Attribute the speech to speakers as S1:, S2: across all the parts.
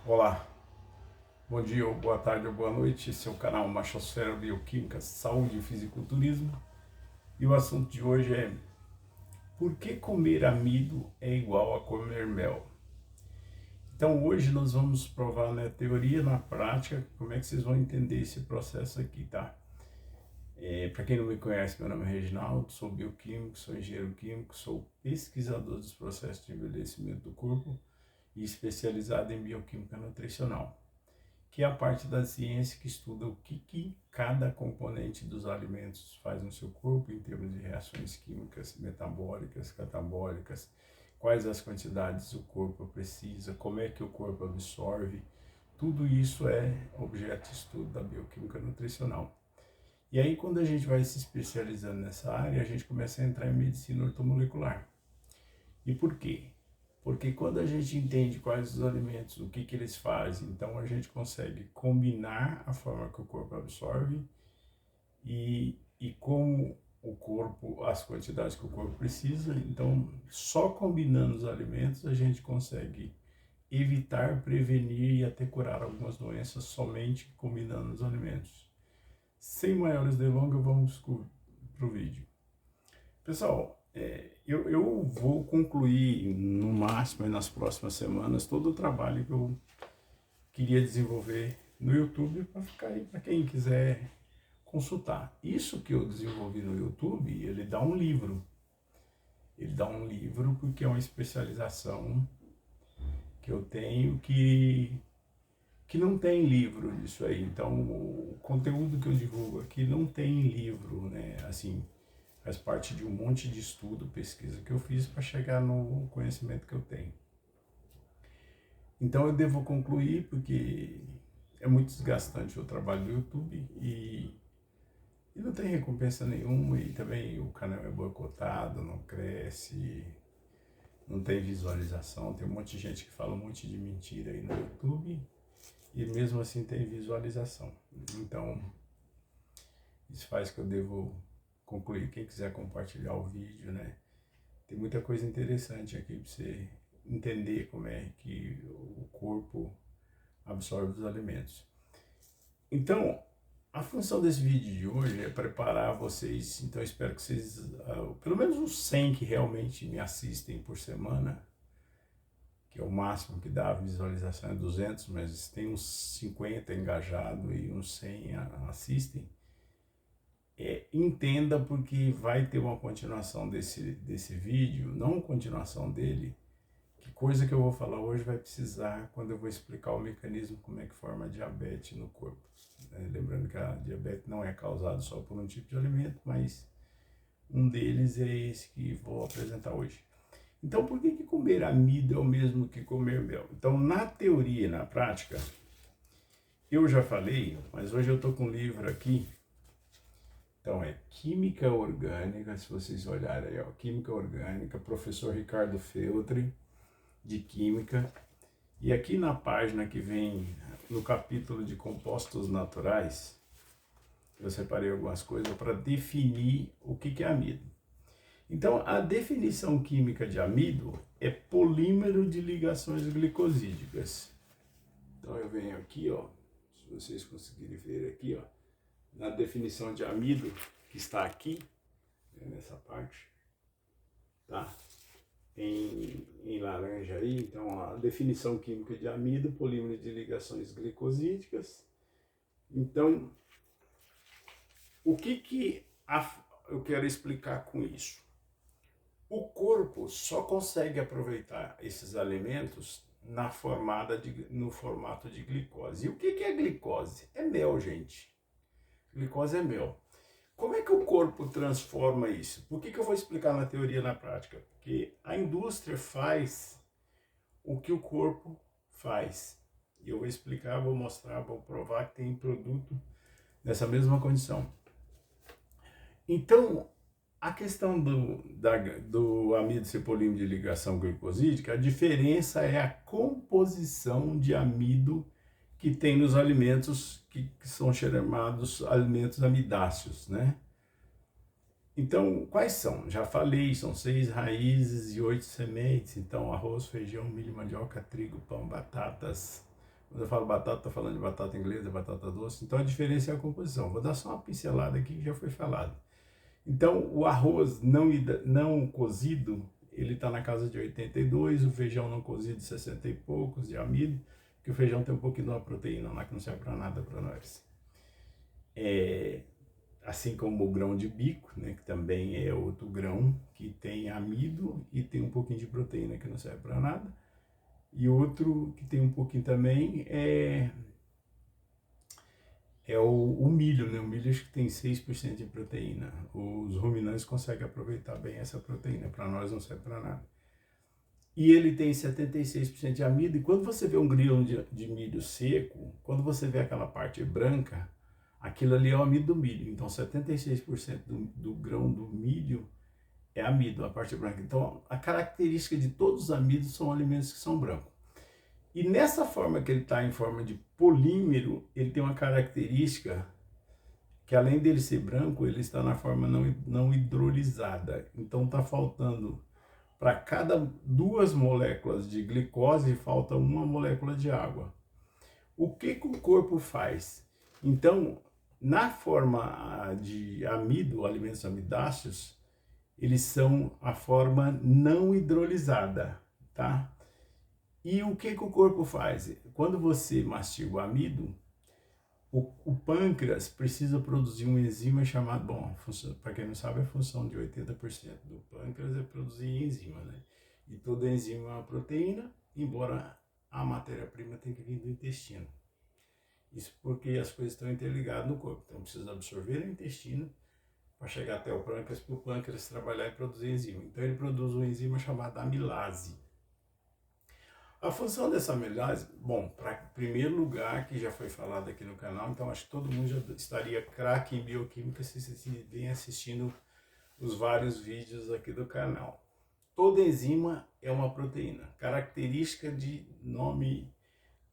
S1: Olá, bom dia, ou boa tarde ou boa noite. Esse é o canal Machosfera Bioquímica, Saúde e Fisiculturismo. E o assunto de hoje é: por que comer amido é igual a comer mel? Então hoje nós vamos provar na teoria, na prática, como é que vocês vão entender esse processo aqui, tá? Para quem não me conhece, meu nome é Reginaldo, sou bioquímico, sou engenheiro químico, sou pesquisador dos processos de envelhecimento do corpo e especializado em bioquímica nutricional, que é a parte da ciência que estuda o que cada componente dos alimentos faz no seu corpo em termos de reações químicas, metabólicas, catabólicas, quais as quantidades o corpo precisa, como é que o corpo absorve. Tudo isso é objeto de estudo da bioquímica nutricional. E aí, quando a gente vai se especializando nessa área, a gente começa a entrar em medicina ortomolecular. E por quê? Porque quando a gente entende quais os alimentos, o que eles fazem, então a gente consegue combinar a forma que o corpo absorve e como o corpo, as quantidades que o corpo precisa. Então, só combinando os alimentos a gente consegue evitar, prevenir e até curar algumas doenças somente combinando os alimentos. Sem maiores delongas, vamos para o vídeo. Pessoal, eu vou concluir no máximo nas próximas semanas todo o trabalho que eu queria desenvolver no YouTube para ficar aí para quem quiser consultar. Isso que eu desenvolvi no YouTube, ele dá um livro. Ele dá um livro porque é uma especialização que eu tenho que não tem livro disso aí. Então, o conteúdo que eu divulgo aqui não tem livro, né? Assim, faz parte de um monte de estudo, pesquisa que eu fiz para chegar no conhecimento que eu tenho. Então eu devo concluir porque é muito desgastante o trabalho do YouTube e não tem recompensa nenhuma, e também o canal é boicotado, não cresce, não tem visualização. Tem um monte de gente que fala um monte de mentira aí no YouTube e mesmo assim tem visualização. Então isso faz que eu devo concluir. Quem quiser compartilhar o vídeo, né? Tem muita coisa interessante aqui para você entender como é que o corpo absorve os alimentos. Então, a função desse vídeo de hoje é preparar vocês. Então, eu espero que vocês, pelo menos uns 100 que realmente me assistem por semana, que é o máximo que dá, a visualização é 200, mas tem uns 50 engajados e uns 100 assistem. Entenda, porque vai ter uma continuação desse vídeo, não continuação dele, que coisa que eu vou falar hoje vai precisar quando eu vou explicar o mecanismo, como é que forma a diabetes no corpo. Lembrando que a diabetes não é causada só por um tipo de alimento, mas um deles é esse que vou apresentar hoje. Então, por que comer amido é o mesmo que comer mel? Então, na teoria e na prática, eu já falei, mas hoje eu estou com um livro aqui. Então é Química Orgânica, se vocês olharem aí, ó, Química Orgânica, professor Ricardo Feltri, de Química. E aqui na página que vem, no capítulo de compostos naturais, eu separei algumas coisas para definir o que é amido. Então, a definição química de amido é polímero de ligações glicosídicas. Então eu venho aqui, ó, se vocês conseguirem ver aqui, ó, na definição de amido, que está aqui, nessa parte, tá? Em laranja aí, então a definição química de amido, polímero de ligações glicosídicas. Então, o que eu quero explicar com isso? O corpo só consegue aproveitar esses alimentos no formato de glicose. E o que é glicose? É mel, gente. Glicose é mel. Como é que o corpo transforma isso? Por que eu vou explicar na teoria e na prática? Porque a indústria faz o que o corpo faz. E eu vou explicar, vou mostrar, vou provar que tem produto nessa mesma condição. Então, a questão do amido ser polímero de ligação glicosídica, a diferença é a composição de amido que tem nos alimentos que são chamados alimentos amidáceos, né? Então, quais são? Já falei, são 6 raízes e 8 sementes. Então, arroz, feijão, milho, mandioca, trigo, pão, batatas, Quando eu falo batata, estou falando de batata inglesa, batata doce. Então a diferença é a composição. Vou dar só uma pincelada aqui que já foi falado. Então o arroz não cozido, ele está na casa de 82, o feijão não cozido 60 e poucos de amido, que o feijão tem um pouquinho de uma proteína lá que não serve para nada para nós. Assim como o grão de bico, né, que também é outro grão que tem amido e tem um pouquinho de proteína que não serve para nada. E outro que tem um pouquinho também é o milho, né? O milho acho que tem 6% de proteína. Os ruminantes conseguem aproveitar bem essa proteína, para nós não serve para nada. E ele tem 76% de amido, e quando você vê um grão de milho seco, quando você vê aquela parte branca, aquilo ali é o amido do milho. Então 76% do grão do milho é amido, a parte branca. Então a característica de todos os amidos são alimentos que são brancos. E nessa forma que ele está em forma de polímero, ele tem uma característica que além dele ser branco, ele está na forma não hidrolisada. Então está faltando, para cada 2 moléculas de glicose, falta 1 molécula de água. O que o corpo faz? Então, na forma de amido, alimentos amidáceos, eles são a forma não hidrolisada, tá? E o que o corpo faz? Quando você mastiga o amido, o pâncreas precisa produzir uma enzima chamada, bom, para quem não sabe, a função de 80% do pâncreas é produzir enzima, né? E toda enzima é uma proteína, embora a matéria-prima tenha que vir do intestino. Isso porque as coisas estão interligadas no corpo, então precisa absorver o intestino para chegar até o pâncreas, para o pâncreas trabalhar e produzir enzima. Então ele produz uma enzima chamada amilase. A função dessa amilase, bom, para primeiro lugar, que já foi falado aqui no canal, então acho que todo mundo já estaria craque em bioquímica se vem assistindo os vários vídeos aqui do canal. Toda enzima é uma proteína, característica de nome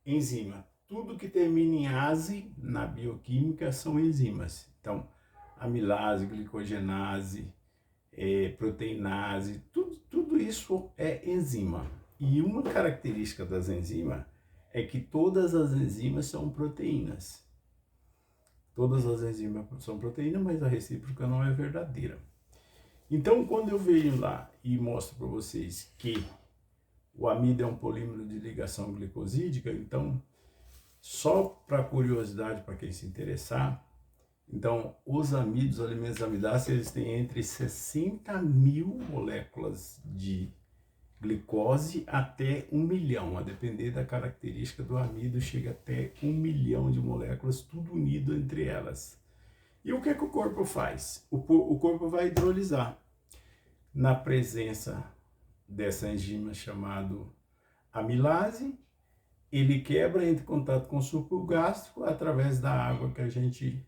S1: enzima. Tudo que termina em ase na bioquímica são enzimas. Então, amilase, glicogenase, proteinase, tudo isso é enzima. E uma característica das enzimas é que todas as enzimas são proteínas. Todas as enzimas são proteínas, mas a recíproca não é verdadeira. Então, quando eu venho lá e mostro para vocês que o amido é um polímero de ligação glicosídica, então, só para curiosidade, para quem se interessar, então, os amidos, os alimentos amidáceos, eles têm entre 60 mil moléculas de glicose até 1 milhão, a depender da característica do amido, chega até 1 milhão de moléculas, tudo unido entre elas. E o que o corpo faz? O corpo vai hidrolisar na presença dessa enzima chamada amilase. Ele quebra, entra em contato com o suco gástrico através da água que a gente,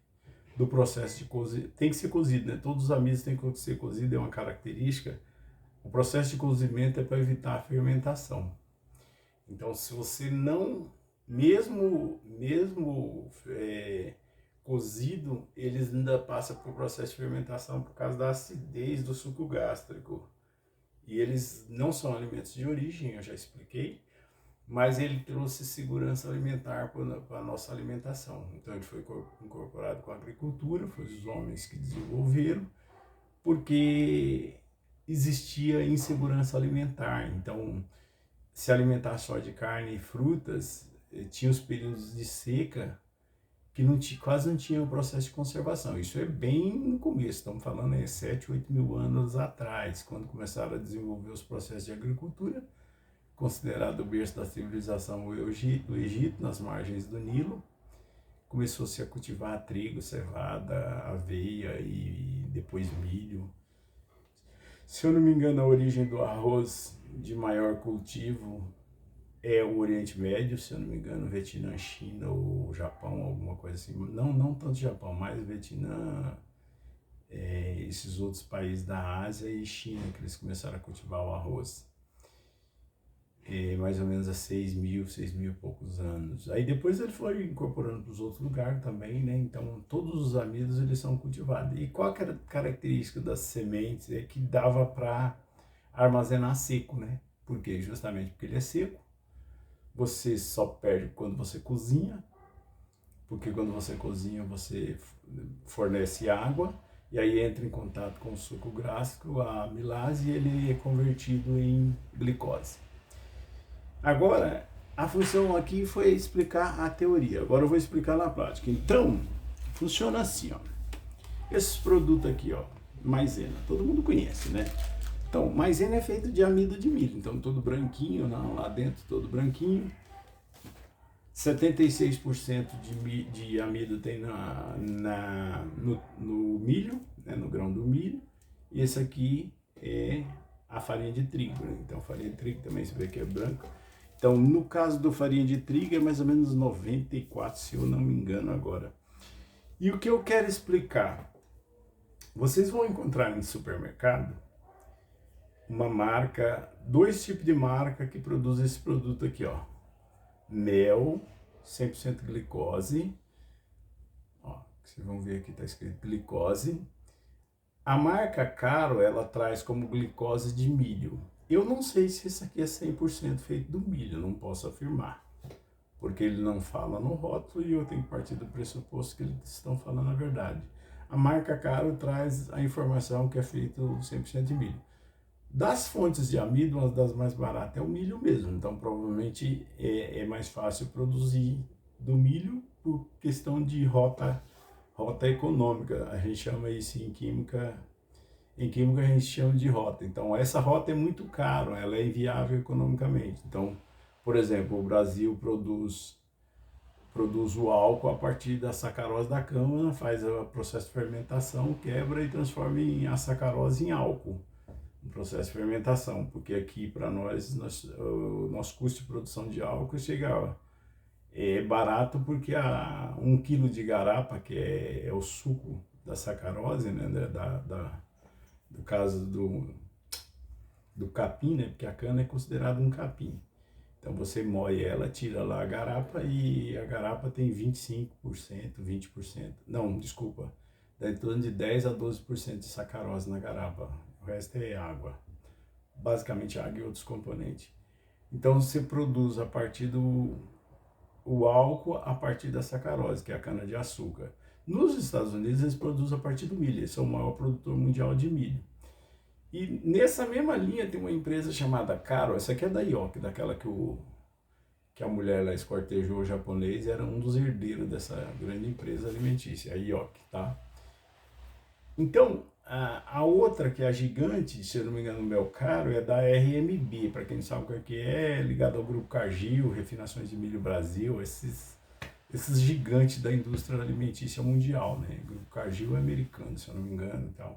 S1: do processo de cozido, tem que ser cozido, né? Todos os amidos têm que ser cozidos, é uma característica. O processo de cozimento é para evitar a fermentação. Então, se você não, mesmo cozido, eles ainda passam por processo de fermentação por causa da acidez do suco gástrico. E eles não são alimentos de origem, eu já expliquei, mas ele trouxe segurança alimentar para a nossa alimentação. Então, ele foi incorporado com a agricultura, foi os homens que desenvolveram, porque existia insegurança alimentar. Então, se alimentar só de carne e frutas, tinha os períodos de seca que quase não tinha o processo de conservação. Isso é bem no começo, estamos falando aí 7, 8 mil anos atrás, quando começaram a desenvolver os processos de agricultura, considerado o berço da civilização o Egito, nas margens do Nilo. Começou-se a cultivar trigo, cevada, aveia e depois milho. Se eu não me engano, a origem do arroz de maior cultivo é o Oriente Médio, se eu não me engano, Vietnã, China ou Japão, alguma coisa assim. Não tanto Japão, mas Vietnã, esses outros países da Ásia e China, que eles começaram a cultivar o arroz. Mais ou menos há 6 mil e poucos anos. Aí depois ele foi incorporando para os outros lugares também, né? Então todos os amidos eles são cultivados. E qual a característica das sementes? É que dava para armazenar seco, né? Por quê? Justamente porque ele é seco. você só perde quando você cozinha, porque quando você cozinha você fornece água, e aí entra em contato com o suco gástrico, a amilase, e ele é convertido em glicose. Agora, a função aqui foi explicar a teoria, agora eu vou explicar na prática. Então, funciona assim, ó. Esse produto aqui, ó, maisena, todo mundo conhece, né? Então, maisena é feito de amido de milho, então todo branquinho, não, lá dentro todo branquinho. 76% de amido tem no milho, né, no grão do milho. E esse aqui é a farinha de trigo, né? Então farinha de trigo também você vê que é branca. Então no caso do farinha de trigo é mais ou menos 94, se eu não me engano agora. E o que eu quero explicar? Vocês vão encontrar em supermercado uma marca, dois tipos de marca que produzem esse produto aqui, ó. Mel, 100% glicose, ó, vocês vão ver aqui, tá escrito glicose. A marca Caro, ela traz como glicose de milho. Eu não sei se esse aqui é 100% feito do milho, não posso afirmar, porque ele não fala no rótulo e eu tenho que partir do pressuposto que eles estão falando a verdade. A marca Caro traz a informação que é feito 100% de milho. Das fontes de amido, uma das mais baratas é o milho mesmo, então provavelmente é mais fácil produzir do milho por questão de rota econômica. A gente chama isso em química a gente chama de rota. Então essa rota é muito cara, ela é inviável economicamente. Então, por exemplo, o Brasil produz o álcool a partir da sacarose da cana, faz o processo de fermentação, quebra e transforma a sacarose em álcool. Um processo de fermentação, porque aqui para nós, o nosso custo de produção de álcool chega barato, porque 1 quilo de garapa, que é o suco da sacarose, né, do caso do capim, né, porque a cana é considerada um capim. Então você moe ela, tira lá a garapa e a garapa tem 25%, 20%, não, desculpa, dá em torno de 10 a 12% de sacarose na garapa. O resto é água, basicamente água e outros componentes. Então você produz a partir o álcool a partir da sacarose, que é a cana de açúcar. Nos Estados Unidos eles produzem a partir do milho, eles são o maior produtor mundial de milho. E nessa mesma linha tem uma empresa chamada Caro, essa aqui é da Yoki, daquela que a mulher lá esquartejou o japonês, era um dos herdeiros dessa grande empresa alimentícia, a Yoki, tá? Então, a outra, que é a gigante, se eu não me engano, o Mel Caro, é da RMB, para quem não sabe o que é, ligado ao Grupo Cargill, Refinações de Milho Brasil, esses gigantes da indústria alimentícia mundial, né? O Grupo Cargill é americano, se eu não me engano, então,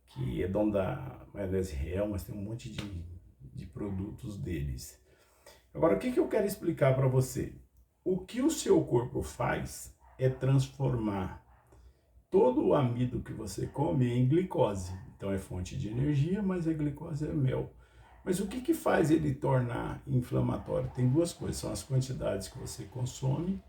S1: que é dono da maionese real, mas tem um monte de produtos deles. Agora, o que eu quero explicar para você? O que o seu corpo faz é transformar todo o amido que você come em glicose. Então é fonte de energia, mas a glicose é mel. Mas o que faz ele tornar inflamatório? Tem duas coisas, são as quantidades que você consome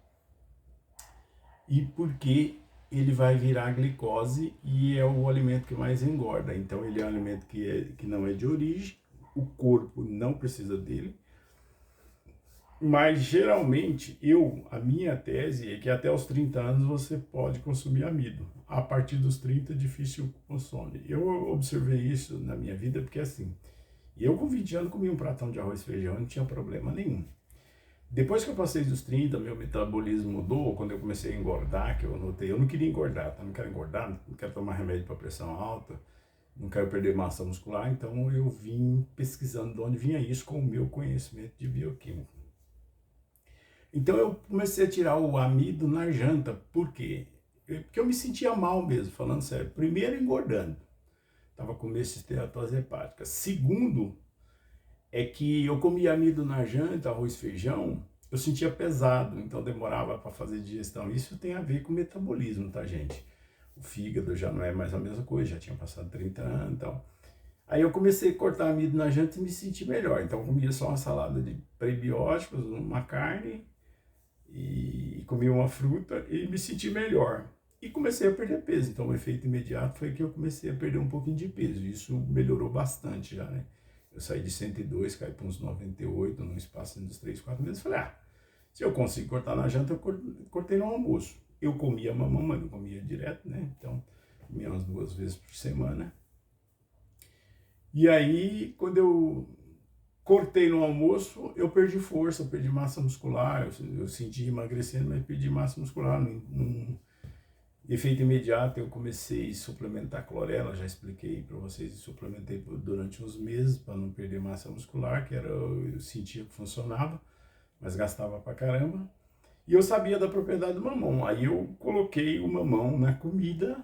S1: e porque ele vai virar glicose e é o alimento que mais engorda. Então ele é um alimento que não é de origem, o corpo não precisa dele. Mas geralmente, a minha tese é que até os 30 anos você pode consumir amido. A partir dos 30 é difícil consome. Eu observei isso na minha vida porque assim, eu com 20 anos comia um pratão de arroz e feijão e não tinha problema nenhum. Depois que eu passei dos 30, meu metabolismo mudou, quando eu comecei a engordar, que eu notei, eu não queria engordar, tá? Não quero engordar, não quero tomar remédio para pressão alta, não quero perder massa muscular, então eu vim pesquisando de onde vinha isso com o meu conhecimento de bioquímica. Então eu comecei a tirar o amido na janta. Por quê? Porque eu me sentia mal mesmo, falando sério. Primeiro, engordando. Estava com medo de esteatose hepática. Segundo, é que eu comia amido na janta, arroz e feijão, eu sentia pesado, então demorava para fazer digestão. Isso tem a ver com o metabolismo, tá, gente? O fígado já não é mais a mesma coisa, já tinha passado 30 anos, então... Aí eu comecei a cortar amido na janta e me senti melhor. Então eu comia só uma salada de prebióticos, uma carne e comi uma fruta e me senti melhor. E comecei a perder peso, então o efeito imediato foi que eu comecei a perder um pouquinho de peso, isso melhorou bastante já, né? Eu saí de 102, caí para uns 98 num espaço dos 3, 4 meses. Falei, se eu consigo cortar na janta, eu cortei no almoço. Eu comia mamão, mas não comia direto, né? Então, comia umas 2 vezes por semana. E aí, quando eu cortei no almoço, eu perdi força, eu perdi massa muscular, eu senti emagrecendo, mas perdi massa muscular. Num efeito imediato, eu comecei a suplementar clorela, já expliquei para vocês, suplementei durante uns meses para não perder massa muscular, eu sentia que funcionava, mas gastava pra caramba. E eu sabia da propriedade do mamão, aí eu coloquei o mamão na comida,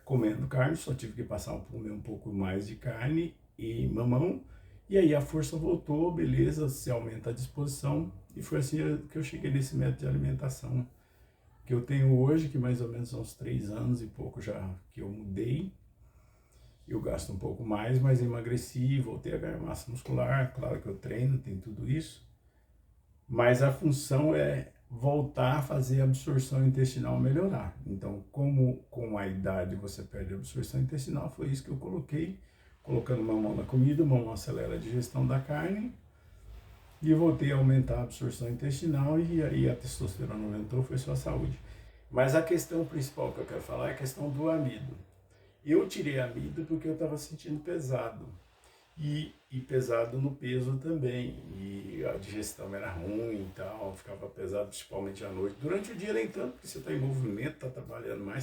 S1: comendo carne, só tive que passar a comer um pouco mais de carne e mamão, e aí a força voltou, beleza, se aumenta a disposição, e foi assim que eu cheguei nesse método de alimentação que eu tenho hoje, que mais ou menos são uns 3 anos e pouco já que eu mudei. Eu gasto um pouco mais, mas emagreci, voltei a ganhar massa muscular, claro que eu treino, tem tudo isso, mas a função é voltar a fazer a absorção intestinal melhorar. Então, como com a idade você perde a absorção intestinal, foi isso que eu coloquei, colocando mamão na comida, mamão acelera a digestão da carne, e eu voltei a aumentar a absorção intestinal, e aí a testosterona aumentou, foi só a saúde. Mas a questão principal que eu quero falar é a questão do amido. Eu tirei amido porque eu estava sentindo pesado. E pesado no peso também, e a digestão era ruim e tal, ficava pesado principalmente à noite. Durante o dia nem tanto, porque você está em movimento, está trabalhando mais,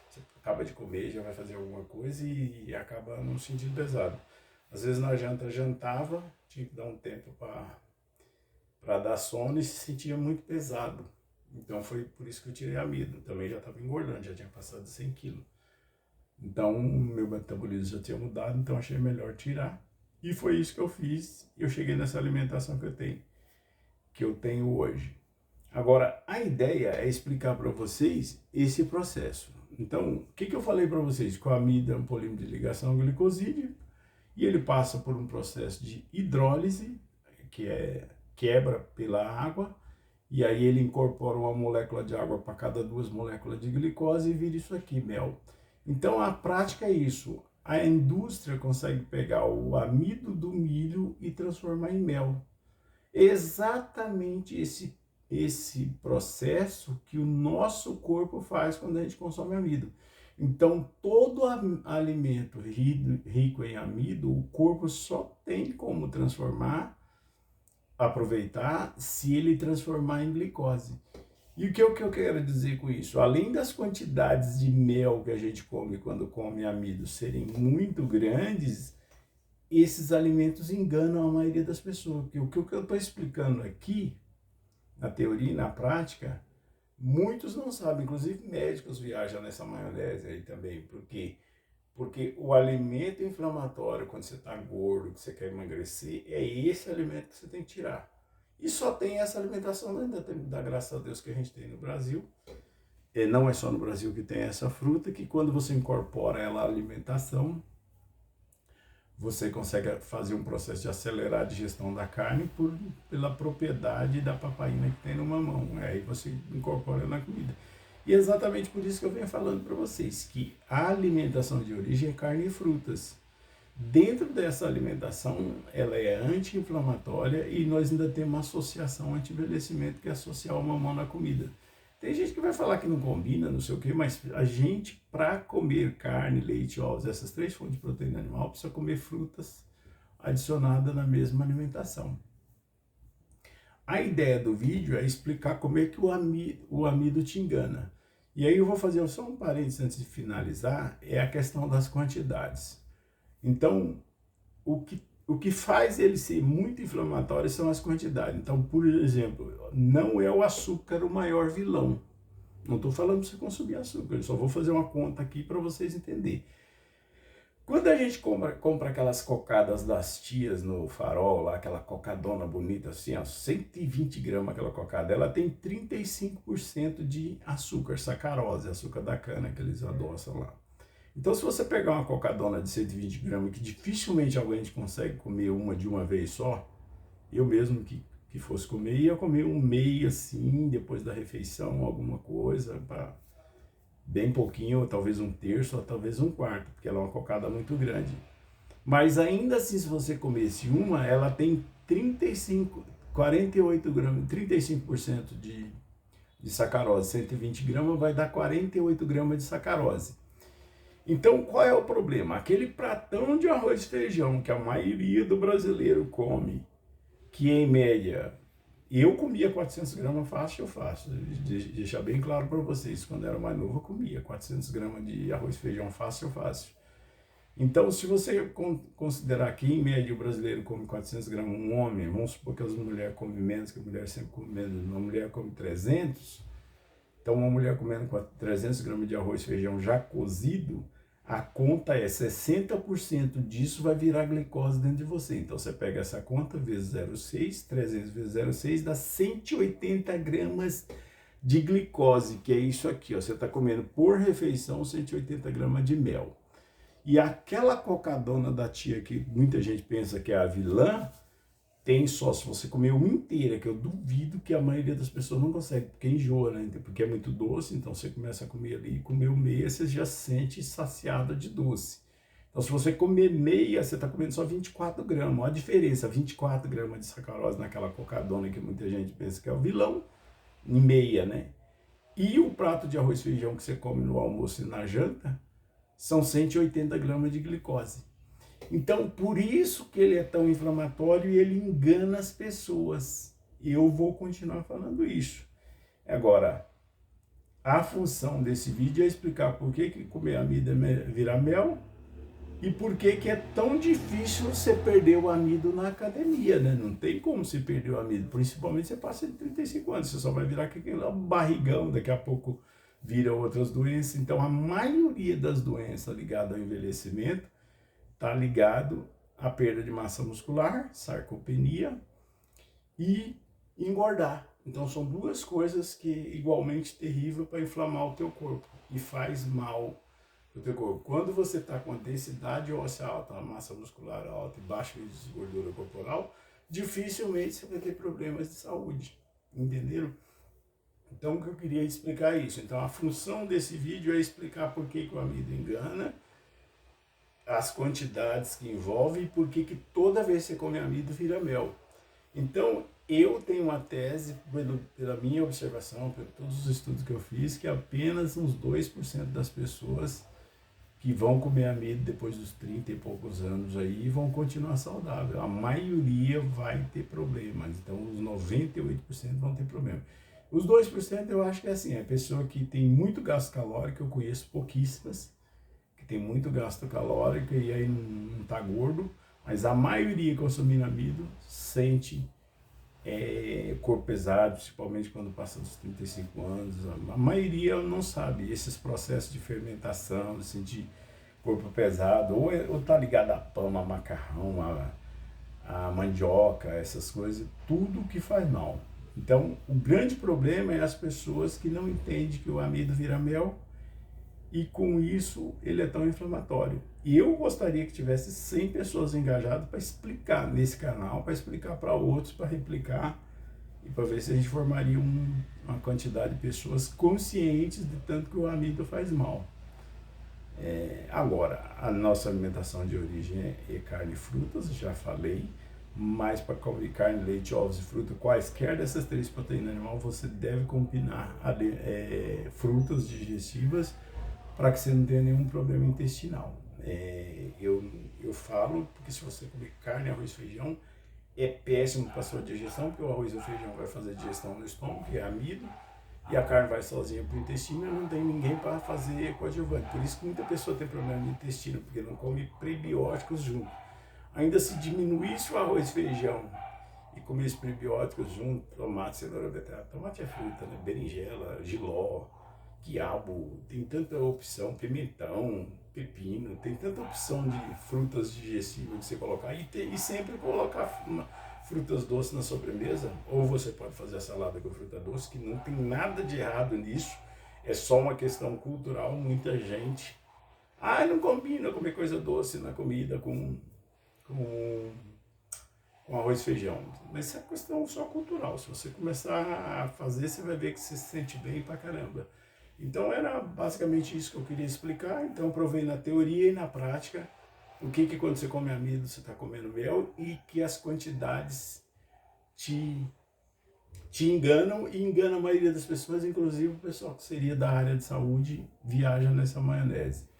S1: você acaba de comer, já vai fazer alguma coisa e acaba não sentindo pesado. Às vezes na janta jantava, tinha que dar um tempo para dar sono e se sentia muito pesado. Então foi por isso que eu tirei amido. Também já estava engordando, já tinha passado de 100 quilos. Então, meu metabolismo já tinha mudado, então achei melhor tirar. E foi isso que eu fiz, e eu cheguei nessa alimentação que eu tenho hoje. Agora, a ideia é explicar para vocês esse processo. Então, o que eu falei para vocês? Que o amido é um polímero de ligação ao glicosídeo, e ele passa por um processo de hidrólise, que é quebra pela água, e aí ele incorpora uma molécula de água para cada 2 moléculas de glicose e vira isso aqui, mel. Então a prática é isso, a indústria consegue pegar o amido do milho e transformar em mel. Exatamente esse processo que o nosso corpo faz quando a gente consome amido. Então todo alimento rico em amido, o corpo só tem como aproveitar se ele transformar em glicose. E o que eu quero dizer com isso? Além das quantidades de mel que a gente come quando come amido serem muito grandes, esses alimentos enganam a maioria das pessoas. Porque o que eu estou explicando aqui, na teoria e na prática, muitos não sabem, inclusive médicos viajam nessa maionese aí também. Por quê? Porque o alimento inflamatório, quando você está gordo, que você quer emagrecer, é esse alimento que você tem que tirar. E só tem essa alimentação, ainda dá graças a Deus que a gente tem no Brasil. E não é só no Brasil que tem essa fruta, que quando você incorpora ela à alimentação, você consegue fazer um processo de acelerar a digestão da carne pela propriedade da papaina que tem no mamão. Aí você incorpora ela na comida. E é exatamente por isso que eu venho falando para vocês, que a alimentação de origem é carne e frutas. Dentro dessa alimentação, ela é anti-inflamatória e nós ainda temos uma associação anti-envelhecimento, que é associar o mamão na comida. Tem gente que vai falar que não combina, não sei o quê, mas a gente, para comer carne, leite, ovos, essas 3 fontes de proteína animal, precisa comer frutas adicionadas na mesma alimentação. A ideia do vídeo é explicar como é que o amido te engana. E aí eu vou fazer só um parênteses antes de finalizar, é a questão das quantidades. Então, o que faz ele ser muito inflamatório são as quantidades. Então, por exemplo, não é o açúcar o maior vilão. Não estou falando para você consumir açúcar, eu só vou fazer uma conta aqui para vocês entenderem. Quando a gente compra aquelas cocadas das tias no Farol, lá, aquela cocadona bonita assim, ó, 120 gramas aquela cocada, ela tem 35% de açúcar, sacarose, açúcar da cana que eles adoçam lá. Então, se você pegar uma cocadona de 120 gramas, que dificilmente alguém consegue comer uma de uma vez só, eu mesmo que fosse comer, ia comer um meio assim, depois da refeição, alguma coisa, bem pouquinho, ou talvez um terço, ou talvez um quarto, porque ela é uma cocada muito grande. Mas ainda assim, se você comesse uma, ela tem 48 gramas, 35% de sacarose. 120 gramas vai dar 48 gramas de sacarose. Então, qual é o problema? Aquele pratão de arroz e feijão que a maioria do brasileiro come, que em média, eu comia 400 gramas fácil, deixar bem claro para vocês, quando eu era mais novo eu comia 400 gramas de arroz e feijão fácil. Então, se você considerar que em média o brasileiro come 400 gramas, um homem, vamos supor que as mulheres comem menos, que a mulher sempre come menos, uma mulher come 300, então uma mulher comendo 300 gramas de arroz e feijão já cozido, a conta é 60% disso vai virar glicose dentro de você. Então você pega essa conta vezes 0,6, 300 vezes 0,6 dá 180 gramas de glicose, que é isso aqui, ó. Você está comendo por refeição 180 gramas de mel. E aquela cocadona da tia que muita gente pensa que é a vilã, tem só se você comer uma inteira, que eu duvido que a maioria das pessoas não consegue, porque enjoa, né? Porque é muito doce, então você começa a comer ali, comeu meia, você já sente saciada de doce. Então se você comer meia, você está comendo só 24 gramas. Olha a diferença, 24 gramas de sacarose naquela cocadona que muita gente pensa que é o vilão, em meia, né? E o prato de arroz e feijão que você come no almoço e na janta, são 180 gramas de glicose. Então, por isso que ele é tão inflamatório e ele engana as pessoas. Eu vou continuar falando isso. Agora, a função desse vídeo é explicar por que comer amido vira mel e por que é tão difícil você perder o amido na academia, né? Não tem como você perder o amido, principalmente você passa de 35 anos, você só vai virar aquele barrigão, daqui a pouco vira outras doenças. Então, a maioria das doenças ligadas ao envelhecimento está ligado à perda de massa muscular, sarcopenia e engordar. Então são duas coisas que igualmente terrível para inflamar o teu corpo e faz mal o teu corpo. Quando você está com a densidade óssea alta, a massa muscular alta e baixa de gordura corporal, dificilmente você vai ter problemas de saúde, entenderam? Então o que eu queria explicar é isso. Então a função desse vídeo é explicar por que o amido engana, as quantidades que envolve e por que toda vez que você come amido vira mel. Então, eu tenho uma tese, pela minha observação, por todos os estudos que eu fiz, que apenas uns 2% das pessoas que vão comer amido depois dos 30 e poucos anos aí vão continuar saudável. A maioria vai ter problemas, então os 98% vão ter problema. Os 2% eu acho que é assim, é a pessoa que tem muito gasto calórico, eu conheço pouquíssimas, que tem muito gasto calórico e aí não está gordo, mas a maioria consumindo amido sente corpo pesado, principalmente quando passa dos 35 anos. A maioria não sabe esses processos de fermentação, de sentir corpo pesado, ou tá ligado a pão, a macarrão, a mandioca, essas coisas, tudo que faz mal. Então, o grande problema é as pessoas que não entendem que o amido vira mel, e com isso ele é tão inflamatório. E eu gostaria que tivesse 100 pessoas engajadas para explicar nesse canal, para explicar para outros, para replicar, e para ver se a gente formaria uma quantidade de pessoas conscientes de tanto que o amido faz mal. Agora, a nossa alimentação de origem é carne e frutas, já falei, mas para comer carne, leite, ovos e fruta, quaisquer dessas 3 proteínas animais, você deve combinar frutas digestivas, para que você não tenha nenhum problema intestinal. Eu falo, porque se você comer carne, arroz e feijão, é péssimo para a sua digestão, porque o arroz e o feijão vai fazer digestão no estômago, que é amido, e a carne vai sozinha para o intestino e não tem ninguém para fazer coadjuvante. Por isso que muita pessoa tem problema no intestino, porque não come prebióticos junto. Ainda se diminuísse o arroz e feijão e comer os prebióticos junto, tomate, cenoura, beterraba, tomate é fruta, né? Berinjela, jiló, quiabo, tem tanta opção, pimentão, pepino, tem tanta opção de frutas digestivas que você colocar e sempre colocar frutas doces na sobremesa, ou você pode fazer a salada com fruta doce, que não tem nada de errado nisso, é só uma questão cultural. Muita gente, não combina comer coisa doce na comida com arroz e feijão, mas isso é questão só cultural. Se você começar a fazer, você vai ver que você se sente bem pra caramba. Então era basicamente isso que eu queria explicar. Então provei na teoria e na prática o que que quando você come amido você está comendo mel e que as quantidades te enganam e enganam a maioria das pessoas, inclusive o pessoal que seria da área de saúde viaja nessa maionese.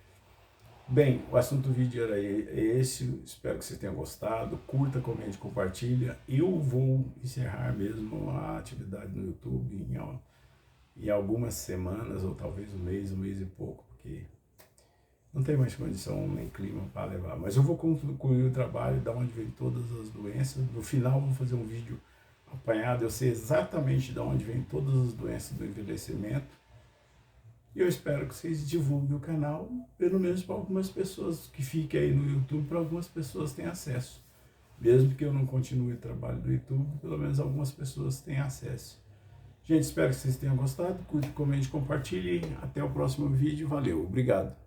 S1: Bem, o assunto do vídeo era esse, espero que você tenha gostado, curta, comente, compartilha. Eu vou encerrar mesmo a atividade no YouTube em algumas semanas, ou talvez um mês e pouco, porque não tem mais condição nem clima para levar. Mas eu vou concluir o trabalho, de onde vem todas as doenças. No final vou fazer um vídeo apanhado, eu sei exatamente de onde vem todas as doenças do envelhecimento. E eu espero que vocês divulguem o canal, pelo menos para algumas pessoas que fiquem aí no YouTube, para algumas pessoas terem acesso. Mesmo que eu não continue o trabalho do YouTube, pelo menos algumas pessoas têm acesso. Gente, espero que vocês tenham gostado. Curte, comente, compartilhe. Até o próximo vídeo. Valeu, obrigado.